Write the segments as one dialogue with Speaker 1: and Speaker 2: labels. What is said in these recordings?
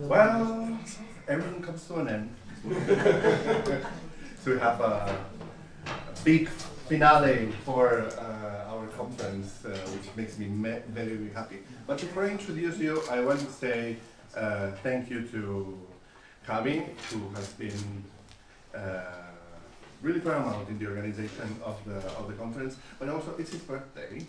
Speaker 1: Well, everything comes to an end. So we have a big finale for our conference, which makes me very, very happy. But before I introduce you, I want to say thank you to Kami, who has been really paramount in the organization of the conference, but also it's his birthday.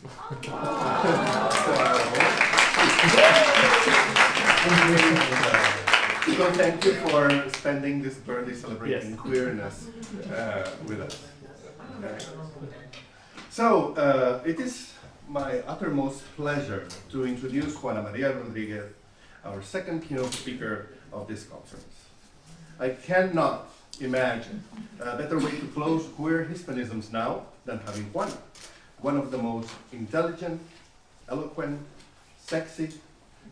Speaker 1: So thank you for spending this birthday celebrating queerness with us. So it is my uttermost pleasure to introduce Juana María Rodríguez, our second keynote speaker of this conference. I cannot imagine a better way to close queer Hispanisms Now than having Juana, one of the most intelligent, eloquent, sexy,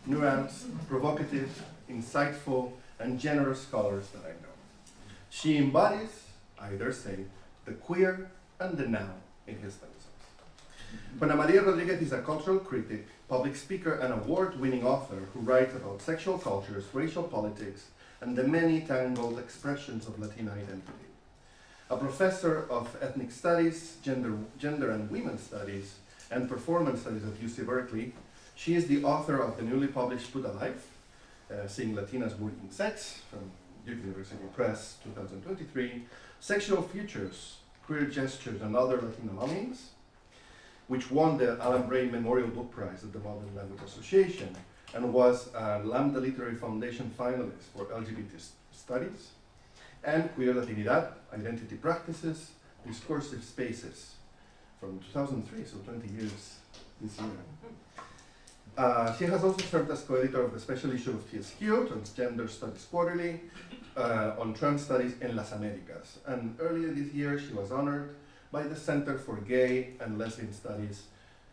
Speaker 1: nuanced, provocative, insightful, and generous scholars that I know. She embodies, I dare say, the queer and the now in Hispanisms. Juana María Rodríguez is a cultural critic, public speaker, and award-winning author who writes about sexual cultures, racial politics, and the many tangled expressions of Latina identity. A professor of ethnic studies, gender and women's studies, and performance studies at UC Berkeley, she is the author of the newly published Puta Life, Seeing Latinas Working Sex, from Duke University Press, 2023, Sexual Futures, Queer Gestures, and Other Latina Longings, which won the Alan Bray Memorial Book Prize at the Modern Language Association, and was a Lambda Literary Foundation finalist for LGBT Studies, and Queer Latinidad, Identity Practices, Discursive Spaces, from 2003, so 20 years this year. She has also served as co-editor of the special issue of TSQ, Transgender Studies Quarterly, on trans studies in Las Americas. And earlier this year, she was honored by the Center for Gay and Lesbian Studies,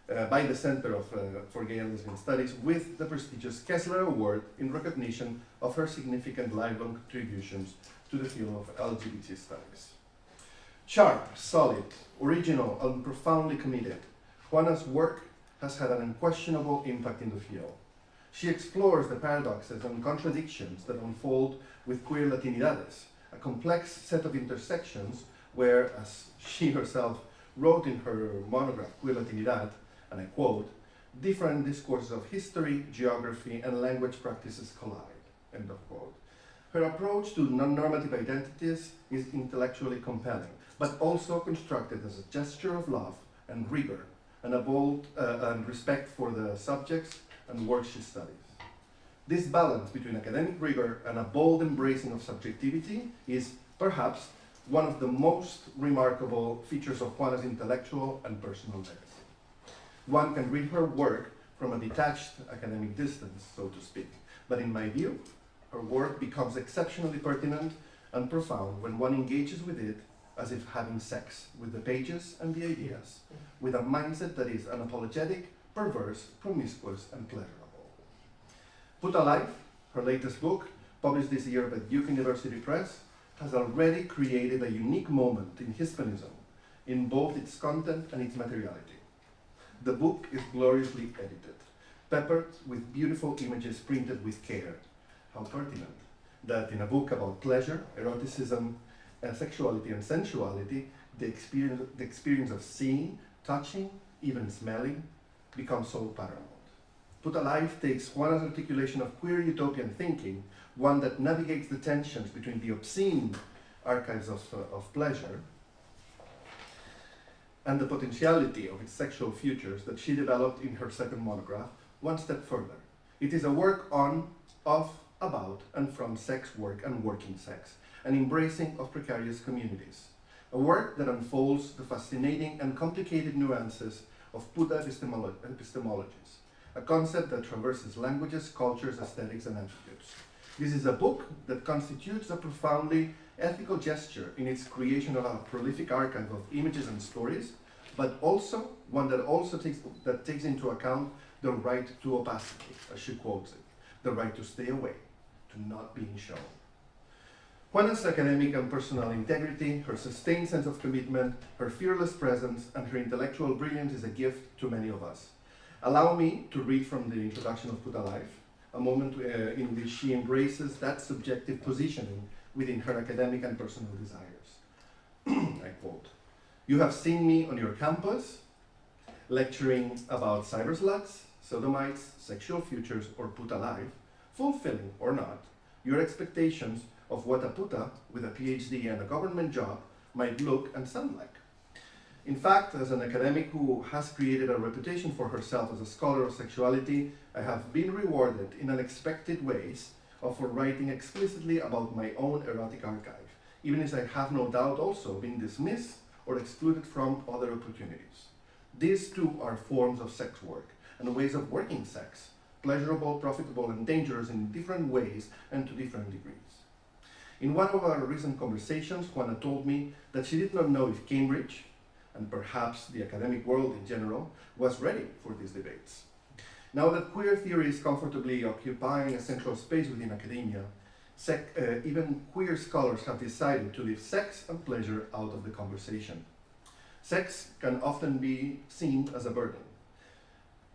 Speaker 1: for Gay and Lesbian Studies with the prestigious Kessler Award in recognition of her significant lifelong contributions to the field of LGBT studies. Sharp, solid, original, and profoundly committed, Juana's work has had an unquestionable impact in the field. She explores the paradoxes and contradictions that unfold with queer Latinidades, a complex set of intersections where, as she herself wrote in her monograph, Queer Latinidad, and I quote, different discourses of history, geography, and language practices collide, end of quote. Her approach to non-normative identities is intellectually compelling, but also constructed as a gesture of love and rigor, and a bold and respect for the subjects and works she studies. This balance between academic rigor and a bold embracing of subjectivity is perhaps one of the most remarkable features of Juana's intellectual and personal legacy. One can read her work from a detached academic distance, so to speak, but in my view, her work becomes exceptionally pertinent and profound when one engages with it as if having sex with the pages and the ideas, with a mindset that is unapologetic, perverse, promiscuous, and pleasurable. Puta Life, her latest book, published this year by Duke University Press, has already created a unique moment in Hispanism, in both its content and its materiality. The book is gloriously edited, peppered with beautiful images printed with care. How pertinent that in a book about pleasure, eroticism, sexuality and sensuality, the experience of seeing, touching, even smelling becomes so paramount. Puta Life takes Juana's articulation of queer utopian thinking, one that navigates the tensions between the obscene archives of pleasure and the potentiality of its sexual futures that she developed in her second monograph, one step further. It is a work on, of, about, and from sex work and working sex, an embracing of precarious communities. A work that unfolds the fascinating and complicated nuances of Puta epistemologies, a concept that traverses languages, cultures, aesthetics, and attributes. This is a book that constitutes a profoundly ethical gesture in its creation of a prolific archive of images and stories, but also one that takes into account the right to opacity, as she quotes it, the right to stay away, to not being shown. Juana's academic and personal integrity, her sustained sense of commitment, her fearless presence, and her intellectual brilliance is a gift to many of us. Allow me to read from the introduction of Puta Life, a moment in which she embraces that subjective positioning within her academic and personal desires. I quote, "You have seen me on your campus, lecturing about cybersluts, sodomites, sexual futures, or Puta Life, fulfilling or not your expectations of what a puta with a PhD and a government job might look and sound like. In fact, as an academic who has created a reputation for herself as a scholar of sexuality, I have been rewarded in unexpected ways for writing explicitly about my own erotic archive, even as I have no doubt also been dismissed or excluded from other opportunities. These too are forms of sex work and ways of working sex, pleasurable, profitable, and dangerous in different ways and to different degrees. In one of our recent conversations, Juana told me that she did not know if Cambridge, and perhaps the academic world in general, was ready for these debates. Now that queer theory is comfortably occupying a central space within academia, even queer scholars have decided to leave sex and pleasure out of the conversation. Sex can often be seen as a burden.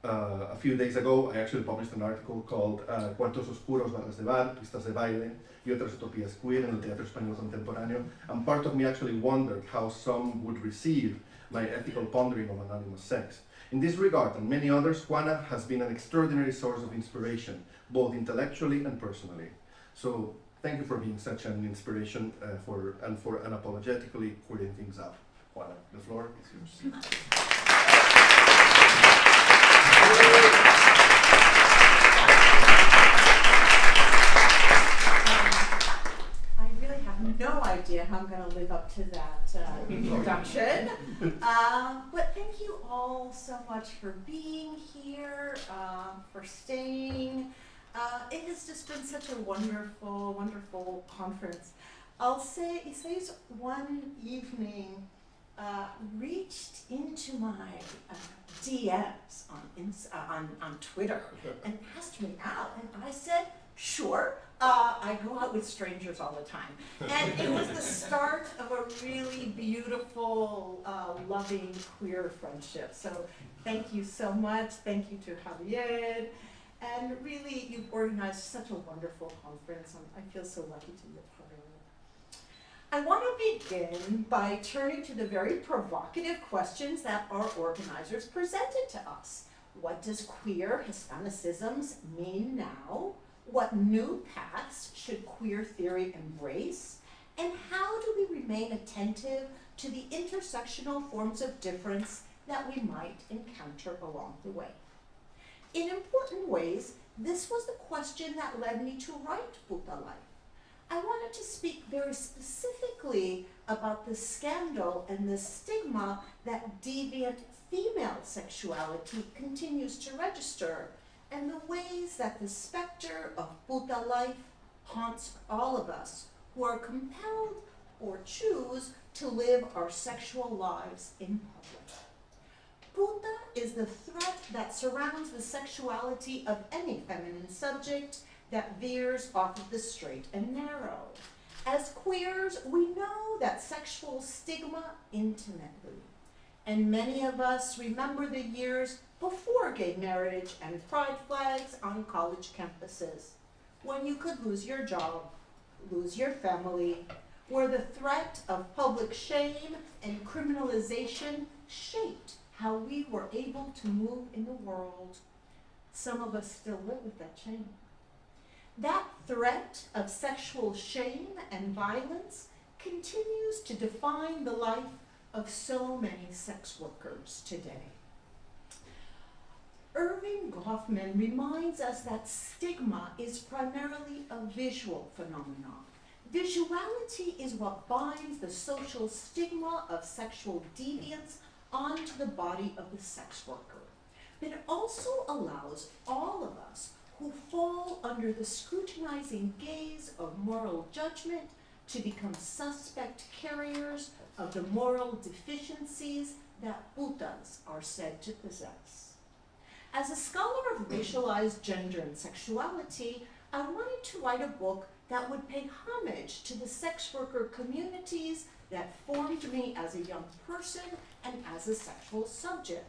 Speaker 1: A few days ago, I actually published an article called Cuartos Oscuros, Barras de Bar, Pistas de Baile, y otras utopías queer en el teatro español contemporáneo, and part of me actually wondered how some would receive my ethical pondering of anonymous sex. In this regard, and many others, Juana has been an extraordinary source of inspiration, both intellectually and personally. So, thank you for being such an inspiration for unapologetically queering things up. Juana, the floor is yours.
Speaker 2: I really have no idea how I'm going to live up to that introduction. But thank you all so much for being here, for staying. It has just been such a wonderful, wonderful conference. I'll say, Isaías one evening reached into my DMs on Twitter and asked me out, and I said, sure. I go out with strangers all the time. And it was the start of a really beautiful, loving queer friendship. So thank you so much. Thank you to Javier. And really, you've organized such a wonderful conference. I feel so lucky to be a part of it. I want to begin by turning to the very provocative questions that our organizers presented to us. What does queer Hispanicisms mean now? What new paths should queer theory embrace? And how do we remain attentive to the intersectional forms of difference that we might encounter along the way? In important ways, this was the question that led me to write Puta Life. I wanted to speak very specifically about the scandal and the stigma that deviant female sexuality continues to register, and the ways that the specter of Puta Life haunts all of us who are compelled or choose to live our sexual lives in public. Puta is the threat that surrounds the sexuality of any feminine subject that veers off of the straight and narrow. As queers, we know that sexual stigma intimately, and many of us remember the years before gay marriage and pride flags on college campuses, when you could lose your job, lose your family, where the threat of public shame and criminalization shaped how we were able to move in the world. Some of us still live with that shame. That threat of sexual shame and violence continues to define the life of so many sex workers today. Irving Goffman reminds us that stigma is primarily a visual phenomenon. Visuality is what binds the social stigma of sexual deviance onto the body of the sex worker. But it also allows all of us who fall under the scrutinizing gaze of moral judgment to become suspect carriers of the moral deficiencies that putas are said to possess. As a scholar of racialized gender and sexuality, I wanted to write a book that would pay homage to the sex worker communities that formed me as a young person and as a sexual subject.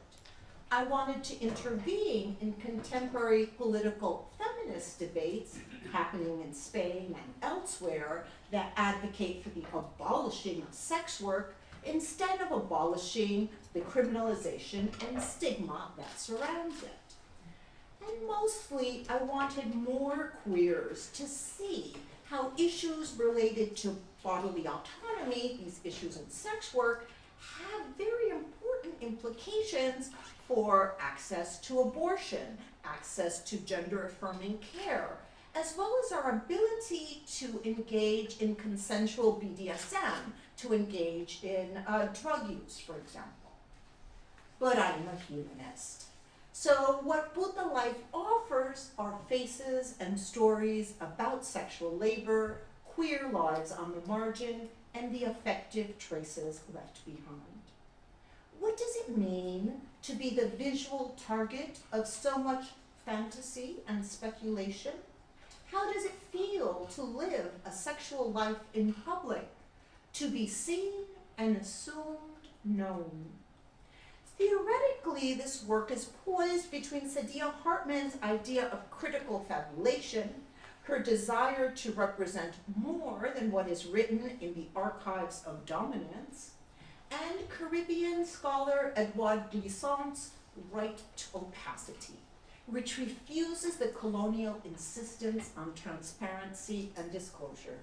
Speaker 2: I wanted to intervene in contemporary political feminism feminist debates happening in Spain and elsewhere that advocate for the abolishing of sex work instead of abolishing the criminalization and stigma that surrounds it. And mostly, I wanted more queers to see how issues related to bodily autonomy, these issues in sex work, have very important implications for access to abortion, access to gender-affirming care, as well as our ability to engage in consensual BDSM, to engage in drug use, for example. But I'm a humanist. So what Puta Life offers are faces and stories about sexual labor, queer lives on the margin, and the effective traces left behind. What does it mean to be the visual target of so much fantasy and speculation? How does it feel to live a sexual life in public, to be seen and assumed known? Theoretically, this work is poised between Saidiya Hartman's idea of critical fabulation, her desire to represent more than what is written in the archives of dominance, and Caribbean scholar Edouard Glissant's right to opacity, which refuses the colonial insistence on transparency and disclosure.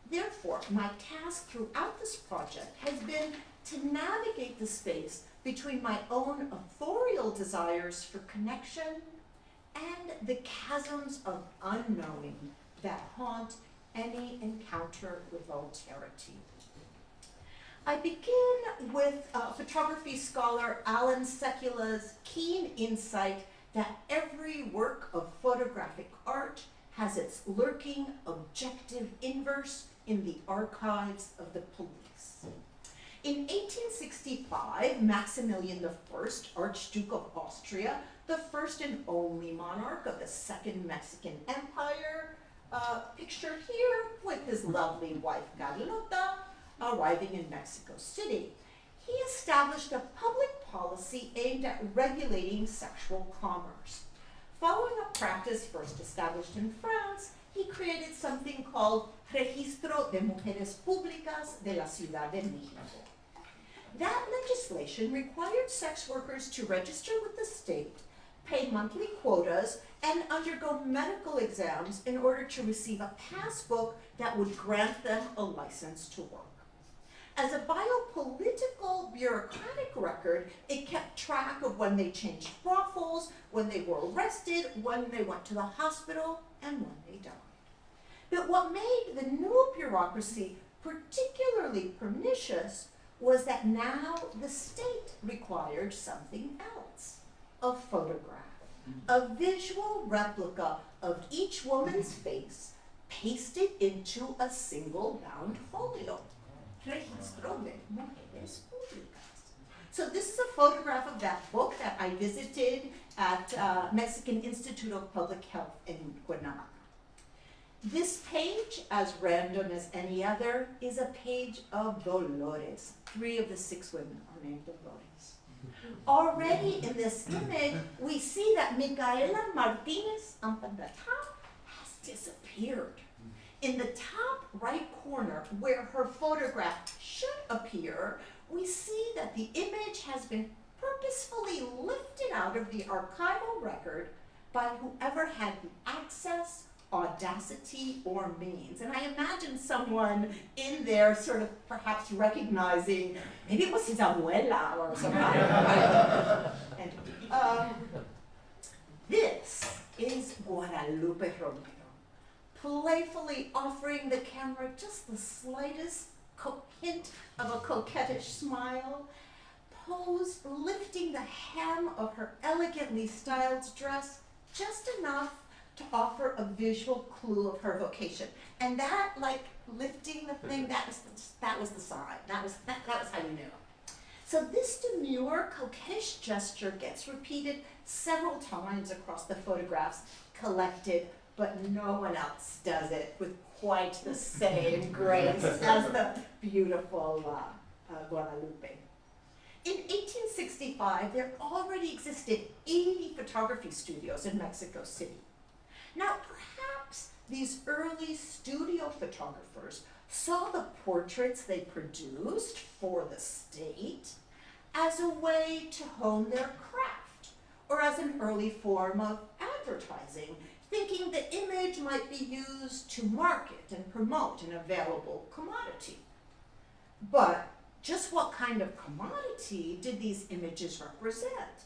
Speaker 2: Therefore, my task throughout this project has been to navigate the space between my own authorial desires for connection and the chasms of unknowing that haunt any encounter with alterity. I begin with photography scholar Alan Sekula's keen insight that every work of photographic art has its lurking objective inverse in the archives of the police. In 1865, Maximilian I, Archduke of Austria, the first and only monarch of the Second Mexican Empire, pictured here with his lovely wife Carlota, arriving in Mexico City. He established a public policy aimed at regulating sexual commerce. Following a practice first established in France, he created something called Registro de Mujeres Públicas de la Ciudad de México. That legislation required sex workers to register with the state, pay monthly quotas, and undergo medical exams in order to receive a passbook that would grant them a license to work. As a biopolitical bureaucratic record, it kept track of when they changed brothels, when they were arrested, when they went to the hospital, and when they died. But what made the new bureaucracy particularly pernicious was that now the state required something else, a photograph, a visual replica of each woman's face pasted into a single bound folio. Registro de Mujeres Públicas. So this is a photograph of that book that I visited at Mexican Institute of Public Health in Cuernavaca. This page, as random as any other, is a page of Dolores. 3 of the 6 women are named Dolores. Already in this image, we see that Micaela Martinez up at the top has disappeared. In the top right corner, where her photograph should appear, we see that the image has been purposefully lifted out of the archival record by whoever had the access, audacity, or means. And I imagine someone in there sort of perhaps recognizing, maybe it was his abuela or something. And this is Guadalupe Romero, playfully offering the camera just the slightest hint of a coquettish smile, posed lifting the hem of her elegantly styled dress just enough to offer a visual clue of her vocation. And that, like, lifting the thing, that was the sign. That was how you knew. So this demure, coquettish gesture gets repeated several times across the photographs collected, but no one else does it with quite the same grace as the beautiful Guadalupe. In 1865, there already existed 80 photography studios in Mexico City. Now, perhaps these early studio photographers saw the portraits they produced for the state as a way to hone their craft, or as an early form of advertising, thinking the image might be used to market and promote an available commodity. But just what kind of commodity did these images represent?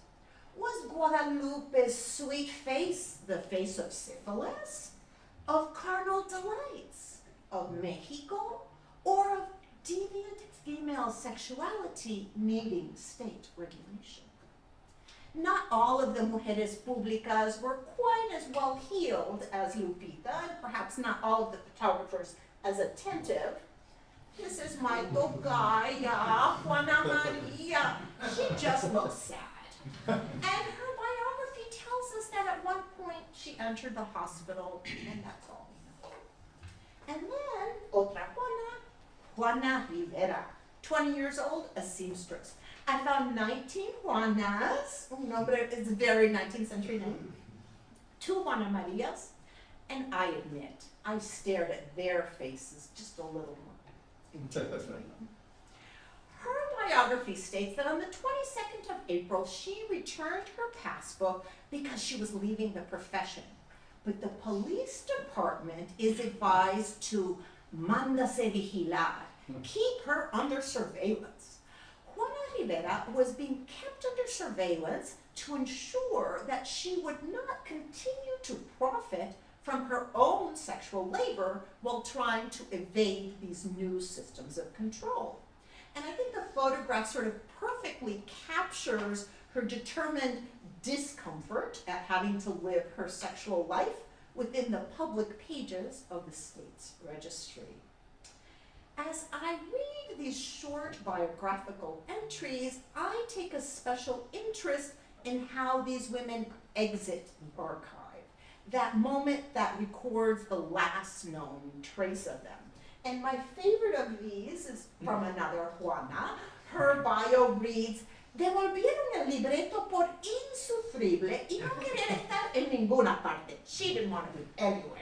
Speaker 2: Was Guadalupe's sweet face the face of syphilis, of carnal delights, of Mexico, or of deviant female sexuality needing state regulation? Not all of the mujeres públicas were quite as well heeled as Lupita, and perhaps not all of the photographers as attentive. This is my tocaya, Juana María. She just looks sad. And her biography tells us that at one point she entered the hospital, and that's all we know. And then, otra Juana, Juana Rivera, 20 years old, a seamstress. I found 19 Juanas, un nombre, it's a very 19th century name, 2 Juana Marias, and I admit, I stared at their faces just a little more intensely. Her biography states that on the 22nd of April, she returned her passbook because she was leaving the profession. But the police department is advised to mándase vigilar, keep her under surveillance. Juana Rivera was being kept under surveillance to ensure that she would not continue to profit from her own sexual labor while trying to evade these new systems of control. And I think the photograph sort of perfectly captures her determined discomfort at having to live her sexual life within the public pages of the state's registry. As I read these short biographical entries, I take a special interest in how these women exit the archive, that moment that records the last known trace of them. And my favorite of these is from another Juana. Her bio reads, devolvieron el libreto por insufrible y no querer estar en ninguna parte. She didn't want to be anywhere.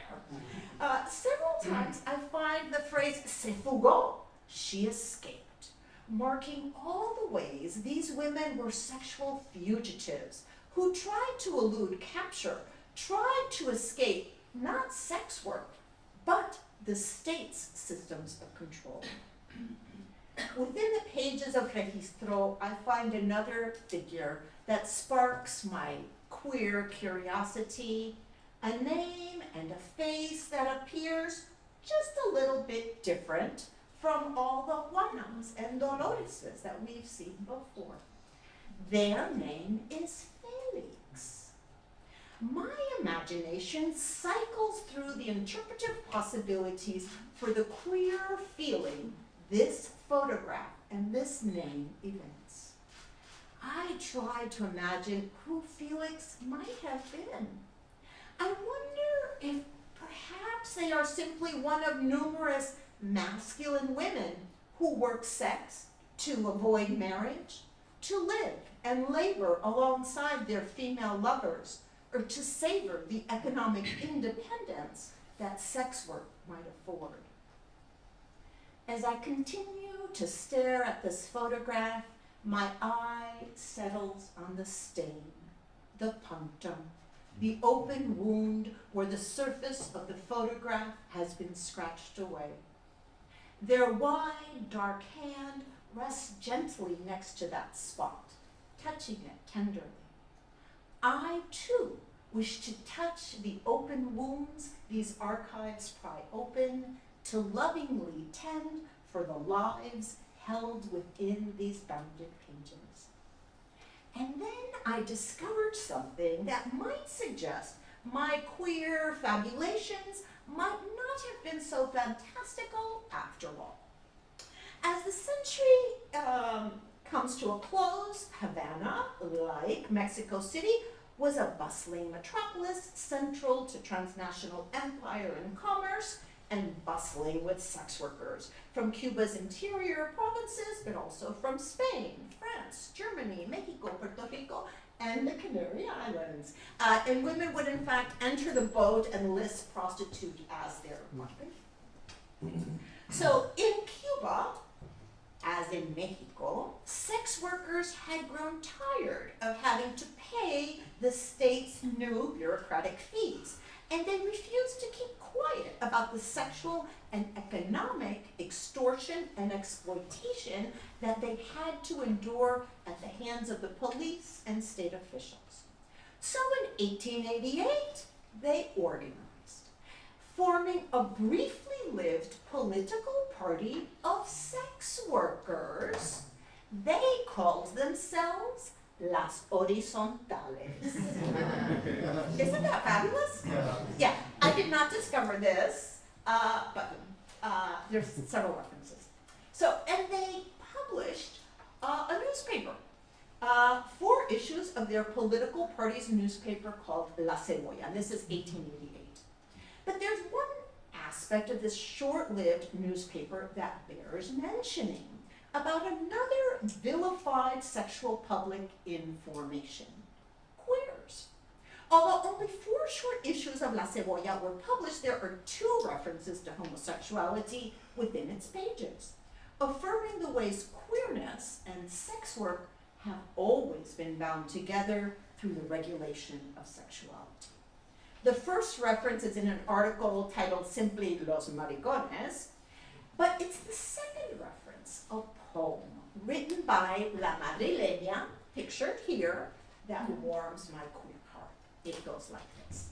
Speaker 2: Several times I find the phrase se fugó, she escaped, marking all the ways these women were sexual fugitives who tried to elude capture, tried to escape not sex work, but the state's systems of control. Within the pages of Registro, I find another figure that sparks my queer curiosity, a name and a face that appears just a little bit different from all the Juanas and Doloreses that we've seen before. Their name is Felix. My imagination cycles through the interpretive possibilities for the queer feeling this photograph and this name events. I try to imagine who Felix might have been. I wonder if perhaps they are simply one of numerous masculine women who work sex to avoid marriage, to live and labor alongside their female lovers, or to savor the economic independence that sex work might afford. As I continue to stare at this photograph, my eye settles on the stain, the punctum, the open wound where the surface of the photograph has been scratched away. Their wide, dark hand rests gently next to that spot, touching it tenderly. I, too, wish to touch the open wounds these archives pry open, to lovingly tend for the lives held within these bounded pages. And then I discovered something that might suggest my queer fabulations might not have been so fantastical after all. As the century comes to a close, Havana, like Mexico City, was a bustling metropolis central to transnational empire and commerce, and bustling with sex workers from Cuba's interior provinces, but also from Spain, France, Germany, Mexico, Puerto Rico, and the Canary Islands. And women would in fact enter the boat and list prostitute as their market. So in Cuba, as in Mexico, sex workers had grown tired of having to pay the state's new bureaucratic fees, and they refused to keep quiet about the sexual and economic extortion and exploitation that they had to endure at the hands of the police and state officials. So in 1888, they organized, forming a briefly lived political party of sex workers. They called themselves Las Horizontales. Isn't that fabulous? Yeah, I did not discover this, but there's several references. So, and they published a newspaper, 4 issues of their political party's newspaper called La Cebolla, and this is 1888. But there's one aspect of this short-lived newspaper that bears mentioning about another vilified sexual public in formation: queers. Although only 4 short issues of La Cebolla were published, there are 2 references to homosexuality within its pages, affirming the ways queerness and sex work have always been bound together through the regulation of sexuality. The first reference is in an article titled simply Los Maricones, but it's the second reference, a poem written by La Madrileña, pictured here, that warms my queer heart. It goes like this.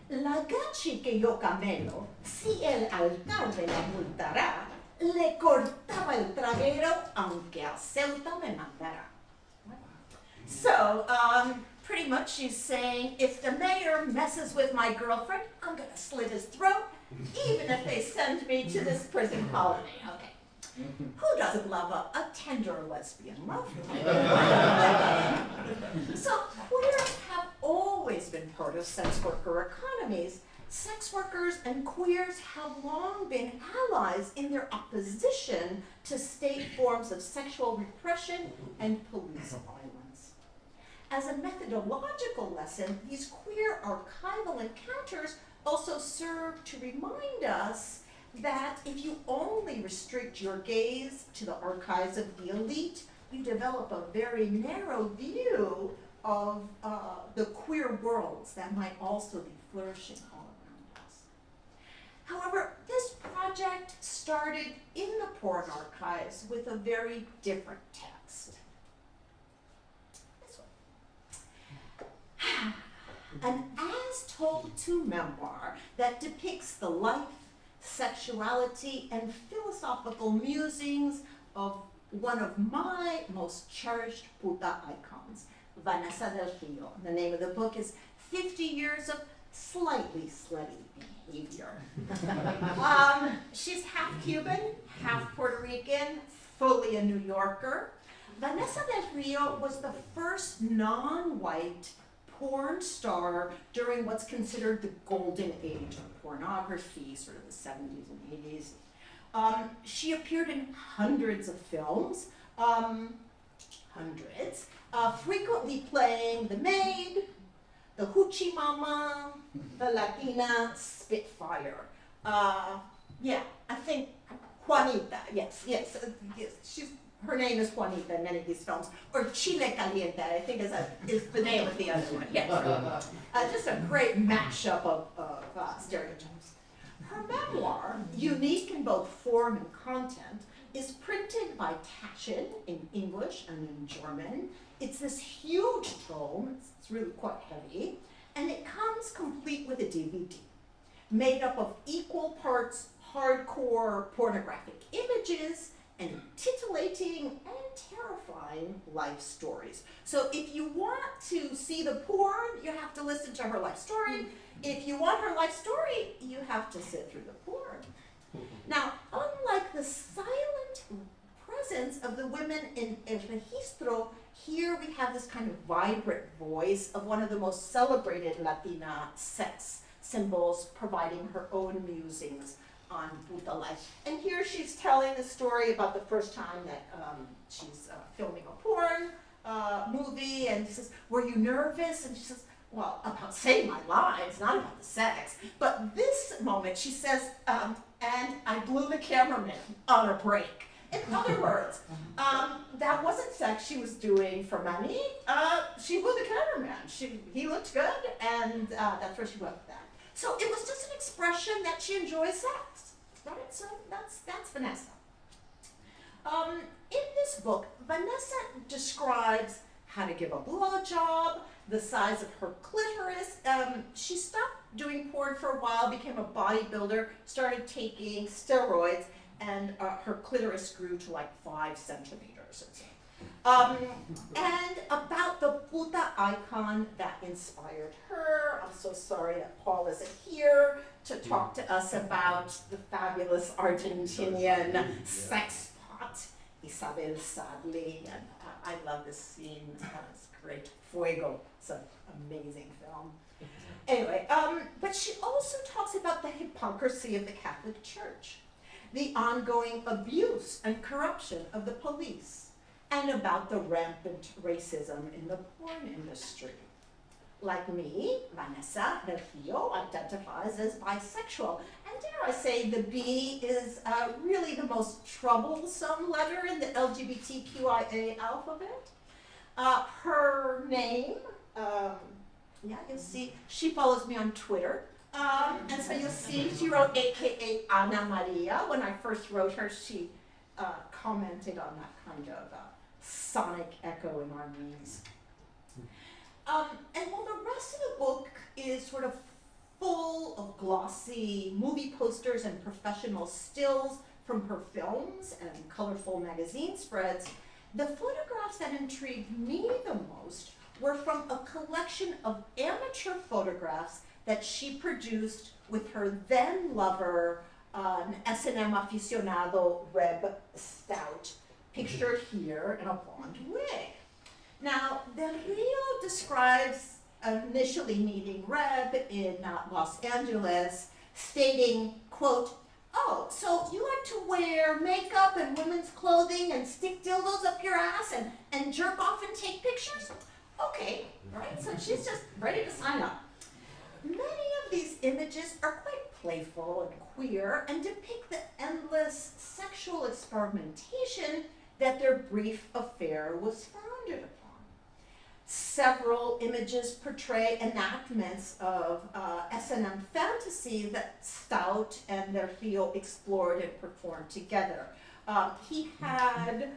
Speaker 2: La gachi que yo camelo, si el alcalde la multará, le cortaba el traguero, aunque a Ceuta me mandará. So, pretty much she's saying, if the mayor messes with my girlfriend, I'm gonna slit his throat, even if they send me to this prison colony. Okay. Who doesn't love a tender lesbian love? So queers have always been part of sex worker economies. Sex workers and queers have long been allies in their opposition to state forms of sexual repression and police violence. As a methodological lesson, these queer archival encounters also serve to remind us that if you only restrict your gaze to the archives of the elite, you develop a very narrow view of the queer worlds that might also be flourishing all around us. However, this project started in the porn archives with a very different text. This one. An as told to memoir that depicts the life, sexuality, and philosophical musings of one of my most cherished puta icons, Vanessa del Rio. The name of the book is 50 Years of Slightly Slutty Behavior. She's half Cuban, half Puerto Rican, fully a New Yorker. Vanessa del Rio was the first non-white porn star during what's considered the golden age of pornography, sort of the 70s and 80s. She appeared in hundreds of films, frequently playing the maid, the hoochie mama, the Latina Spitfire. Yeah, I think Juanita, yes, her name is Juanita in many of these films, or Chile Caliente, I think is the name of the other one. Yes, just a great mashup of stereotypes. Her memoir, unique in both form and content, is printed by Taschen in English and in German. It's this huge tome, it's really quite heavy, and it comes complete with a DVD, made up of equal parts hardcore pornographic images and titillating and terrifying life stories. So if you want to see the porn, you have to listen to her life story. If you want her life story, you have to sit through the porn. Now, unlike the silent presence of the women in El Registro, here we have this kind of vibrant voice of one of the most celebrated Latina sex symbols, providing her own musings on Puta Life. And here she's telling the story about the first time that she's filming a porn movie, and he says, were you nervous? And she says, well, about saying my lines, not about the sex. But this moment, she says, and I blew the cameraman on a break. In other words, that wasn't sex she was doing for money. She blew the cameraman. He looked good, and that's where she went with that. So it was just an expression that she enjoys sex, right? So that's Vanessa. In this book, Vanessa describes how to give a blowjob, the size of her clitoris. She stopped doing porn for a while, became a bodybuilder, started taking steroids, and her clitoris grew to like 5 centimeters. And about the Puta icon that inspired her. I'm so sorry that Paul isn't here to talk to us about the fabulous Argentinian sex pot, Isabel Sadly. And I love this scene. It's great. Fuego. It's an amazing film. Anyway, but she also talks about the hypocrisy of the Catholic Church, the ongoing abuse and corruption of the police, and about the rampant racism in the porn industry. Like me, Vanessa Del Rio identifies as bisexual, and dare I say the B is really the most troublesome letter in the LGBTQIA alphabet. Her name, yeah, you'll see, she follows me on Twitter. And so you'll see she wrote AKA Ana Maria. When I first wrote her, she commented on that kind of sonic echo in our memes. And while the rest of the book is sort of full of glossy movie posters and professional stills from her films and colorful magazine spreads, the photographs that intrigued me the most were from a collection of amateur photographs that she produced with her then lover, S&M aficionado Reb Stout, pictured here in a blonde wig. Now, Del Rio describes initially meeting Reb in Los Angeles, stating, quote, "Oh, so you like to wear makeup and women's clothing and stick dildos up your ass and jerk off and take pictures? Okay," right? So she's just ready to sign up. Many of these images are quite playful and queer and depict the endless sexual experimentation that their brief affair was founded upon. Several images portray enactments of S&M fantasy that Stout and Del Rio explored and performed together. He had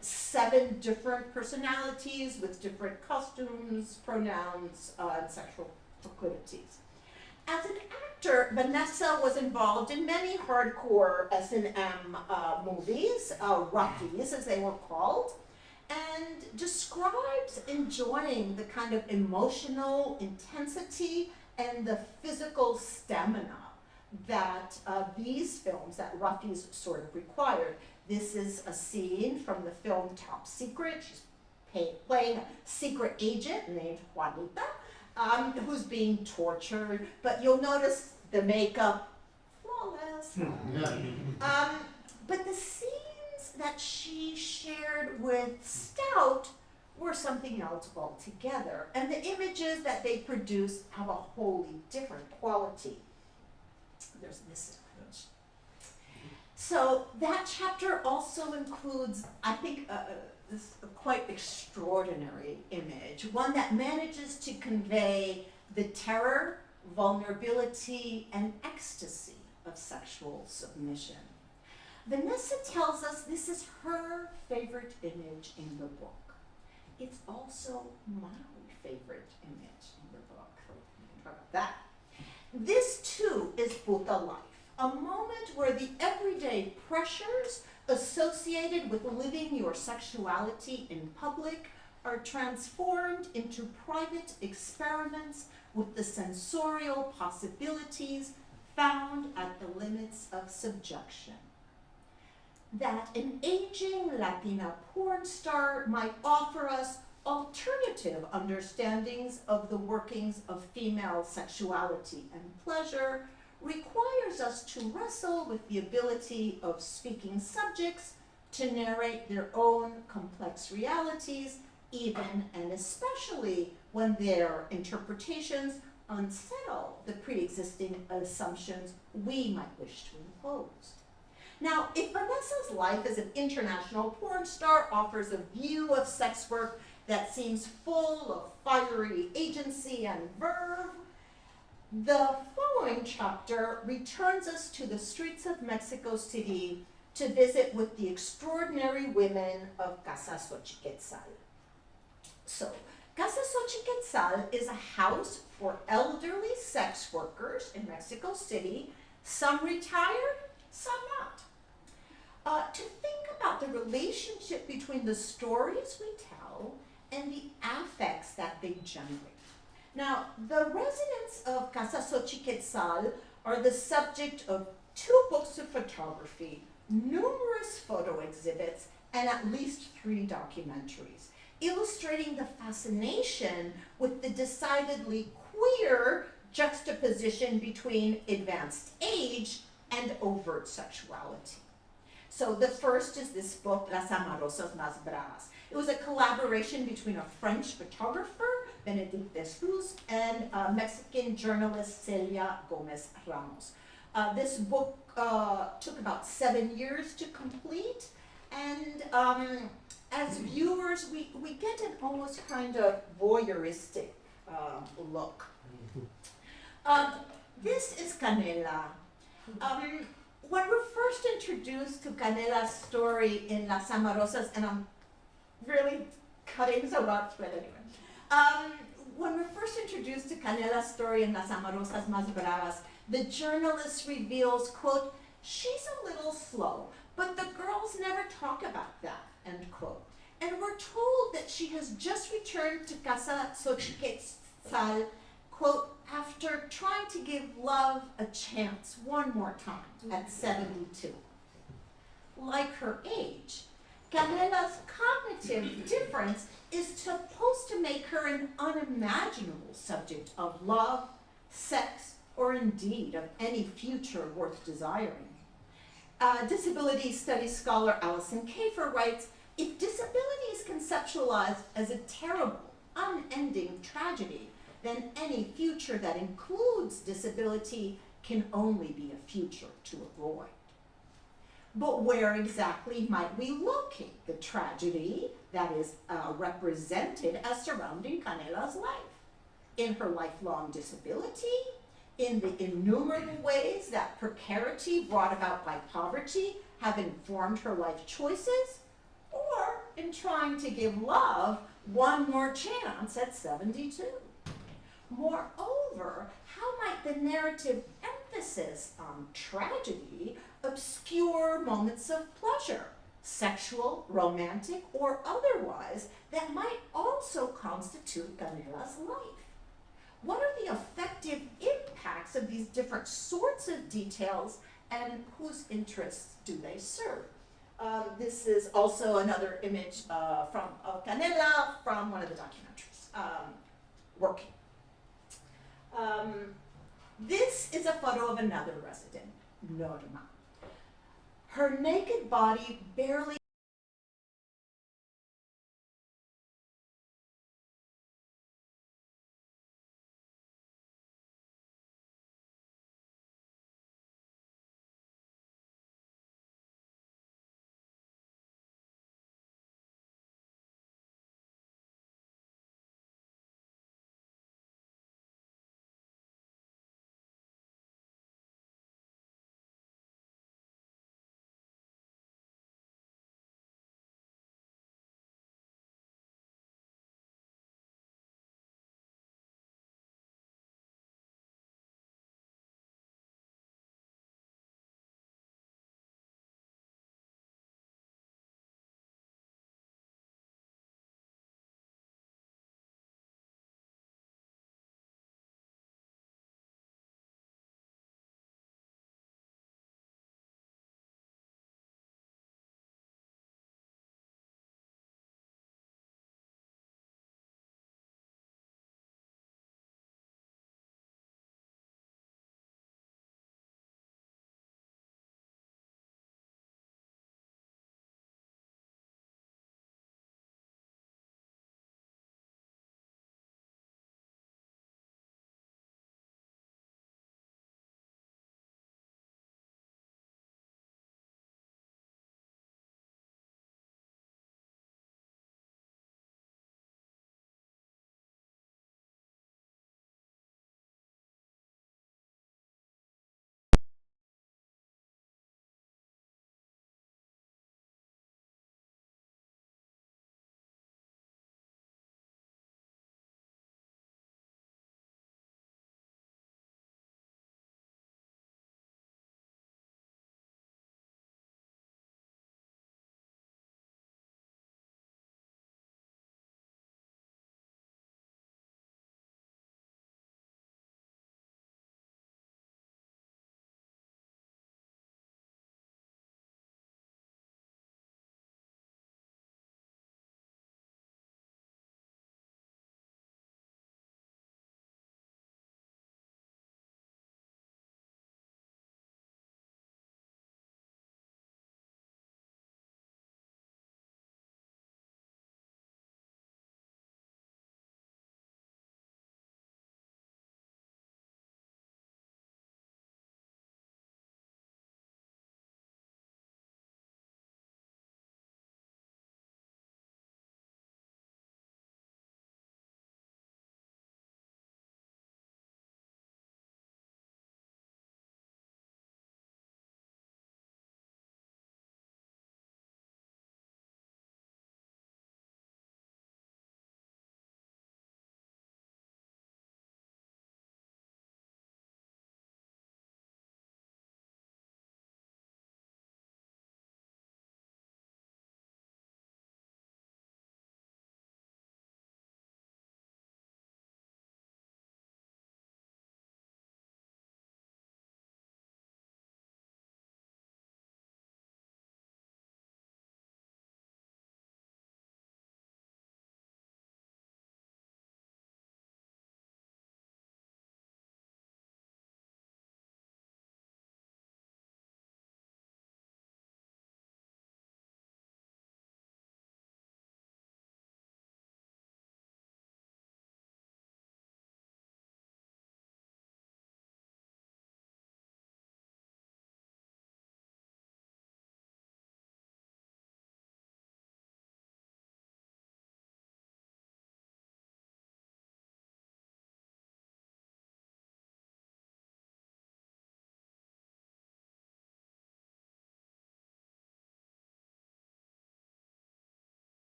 Speaker 2: 7 different personalities with different costumes, pronouns, and sexual proclivities. As an actor, Vanessa was involved in many hardcore S&M movies, roughies as they were called, and describes enjoying the kind of emotional intensity and the physical stamina that these films, that roughies sort of required. This is a scene from the film Top Secret. She's playing a secret agent named Juanita, who's being tortured, but you'll notice the makeup, flawless. But the scenes that she shared with Stout were something else altogether, and the images that they produced have a wholly different quality. There's this image. So that chapter also includes, I think, this quite extraordinary image, one that manages to convey the terror, vulnerability, and ecstasy of sexual submission. Vanessa tells us this is her favorite image in the book. It's also my favorite image in the book. How about that? This too is Puta Life, a moment where the everyday pressures associated with living your sexuality in public are transformed into private experiments with the sensorial possibilities found at the limits of subjection. That an aging Latina porn star might offer us alternative understandings of the workings of female sexuality and pleasure requires us to wrestle with the ability of speaking subjects to narrate their own complex realities even and especially when their interpretations unsettle the pre-existing assumptions we might wish to impose. Now, if Vanessa's life as an international porn star offers a view of sex work that seems full of fiery agency and verve, the following chapter returns us to the streets of Mexico City to visit with the extraordinary women of Casa Xochiquetzal. So, Casa Xochiquetzal is a house for elderly sex workers in Mexico City, some retired, some not. To think about the relationship between the stories we tell and the affects that they generate. Now, the residents of Casa Xochiquetzal are the subject of 2 books of photography, numerous photo exhibits, and at least 3 documentaries, illustrating the fascination with the decidedly queer juxtaposition between advanced age and overt sexuality. So the first is this book, Las Amarosas Más Bravas. It was a collaboration between a French photographer, Benedict Desruz, and Mexican journalist, Celia Gomez Ramos. This book took about 7 years to complete, and as viewers, we get an almost kind of voyeuristic look. This is Canela. When we're first introduced to Canela's story in Las Amarosas, and I'm really cutting so much, but anyway. When we're first introduced to Canela's story in Las Amarosas Más Bravas, the journalist reveals, quote, "She's a little slow, but the girls never talk about that," end quote. And we're told that she has just returned to Casa Xochiquetzal, quote, after trying to give love a chance one more time at 72. Like her age, Canela's cognitive difference is supposed to make her an unimaginable subject of love, sex, or indeed of any future worth desiring. Disability studies scholar Alison Kafer writes, "If disability is conceptualized as a terrible, unending tragedy, then any future that includes disability can only be a future to avoid." But where exactly might we locate the tragedy that is represented as surrounding Canela's life? In her lifelong disability? In the innumerable ways that precarity brought about by poverty have informed her life choices? Or in trying to give love one more chance at 72? Moreover, how might the narrative emphasis on tragedy obscure moments of pleasure, sexual, romantic, or otherwise, that might also constitute Canela's life? What are the effective impacts of these different sorts of details, and whose interests do they serve? This is also another image of Canela from one of the documentaries, working. This is a photo of another resident, Norma. Her naked body barely